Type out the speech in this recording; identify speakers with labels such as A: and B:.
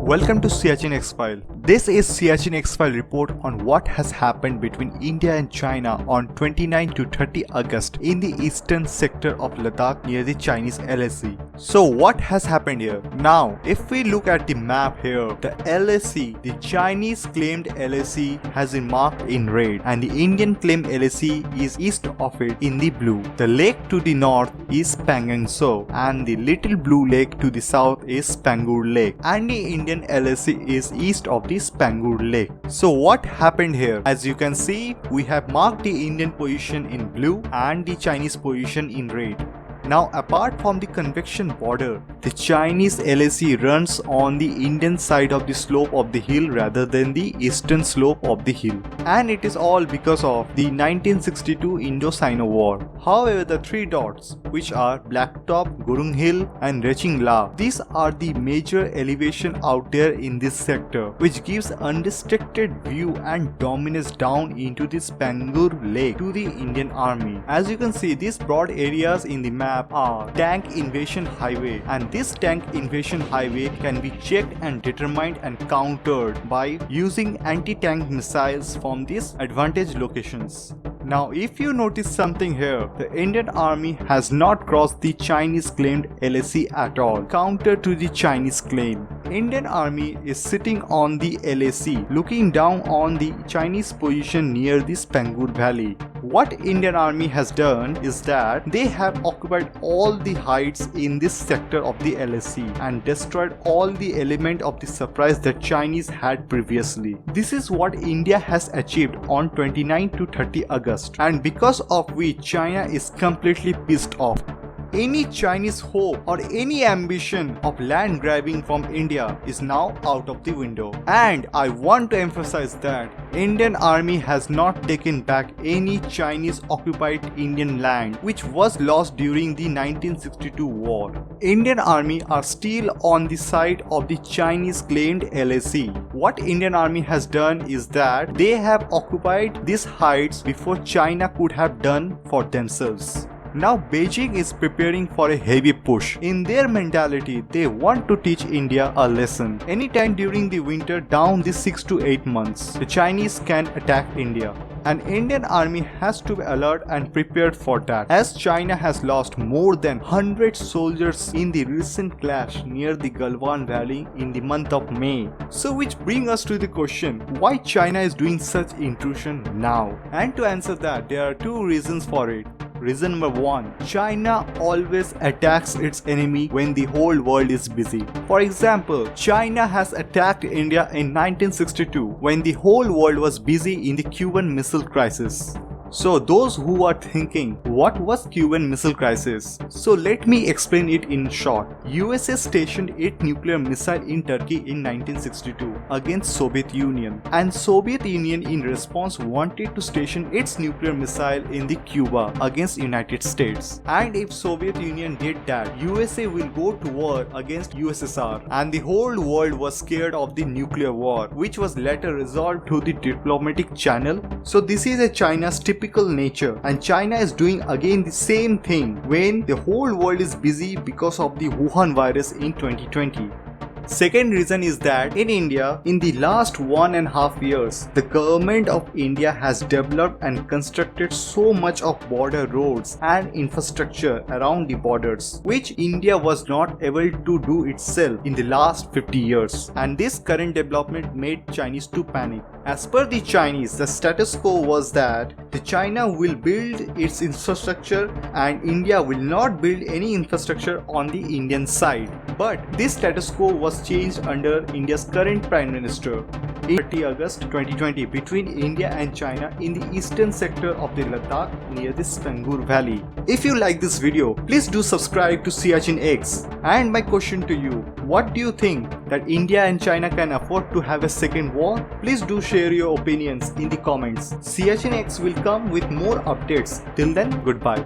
A: Welcome to SiachenX File. This is SiachenX File report on what has happened between India and China on 29 to 30 August in the eastern sector of Ladakh near the Chinese LAC. So what has happened here? Now, if we look at the map here, the LAC, the Chinese claimed LAC has been marked in red and the Indian claimed LAC is east of it in the blue. The lake to the north is Spanggur and the little blue lake to the south is Spanggur Lake and the Indian LAC is east of the Spanggur Lake. So what happened here? As you can see, we have marked the Indian position in blue and the Chinese position in red. Now, apart from the convection border, the Chinese LAC runs on the Indian side of the slope of the hill rather than the eastern slope of the hill. And it is all because of the 1962 Indo-Sino War. However, the three dots, which are Blacktop, Gurung Hill and Rechin, these are the major elevation out there in this sector, which gives unrestricted view and dominance down into the Spanggur Lake to the Indian Army. As you can see, these broad areas in the map are tank invasion highway, and this tank invasion highway can be checked and determined and countered by using anti-tank missiles from these advantage locations. Now, if you notice something here, the Indian Army has not crossed the Chinese claimed LAC at all, counter to the Chinese claim. Indian Army is sitting on the LAC, looking down on the Chinese position near the Spanggur Valley. What Indian Army has done is that they have occupied all the heights in this sector of the LAC and destroyed all the element of the surprise that Chinese had previously. This is what India has achieved on 29 to 30 August, and because of which China is completely pissed off. Any Chinese hope or any ambition of land grabbing from India is now out of the window. And I want to emphasize that Indian Army has not taken back any Chinese occupied Indian land which was lost during the 1962 war. Indian Army are still on the side of the Chinese claimed LAC. What Indian Army has done is that they have occupied these heights before China could have done for themselves. Now Beijing is preparing for a heavy push. In their mentality, they want to teach India a lesson. Anytime during the winter down the 6 to 8 months, the Chinese can attack India. An Indian Army has to be alert and prepared for that, as China has lost more than 100 soldiers in the recent clash near the Galwan Valley in the month of May. So which brings us to the question, why China is doing such intrusion now? And to answer that, there are two reasons for it. Reason number one, China always attacks its enemy when the whole world is busy. For example, China has attacked India in 1962 when the whole world was busy in the Cuban Missile Crisis. So those who are thinking, what was Cuban Missile Crisis? So let me explain it in short. USA stationed its nuclear missile in Turkey in 1962 against Soviet Union, and Soviet Union in response wanted to station its nuclear missile in the Cuba against United States. And if Soviet Union did that, USA will go to war against USSR, and the whole world was scared of the nuclear war, which was later resolved through the diplomatic channel. So this is a China's typical nature, and China is doing again the same thing when the whole world is busy because of the Wuhan virus in 2020. Second reason is that in India, in the last 1.5 years, the government of India has developed and constructed so much of border roads and infrastructure around the borders, which India was not able to do itself in the last 50 years. And this current development made Chinese to panic. As per the Chinese, the status quo was that the China will build its infrastructure and India will not build any infrastructure on the Indian side. But this status quo was changed under India's current Prime Minister in 30 August 2020 between India and China in the eastern sector of the Ladakh near the Spanggur Valley. If you like this video, please do subscribe to SiachenX. And my question to you, what do you think, that India and China can afford to have a second war? Please do share your opinions in the comments. SiachenX will come with more updates. Till then, goodbye.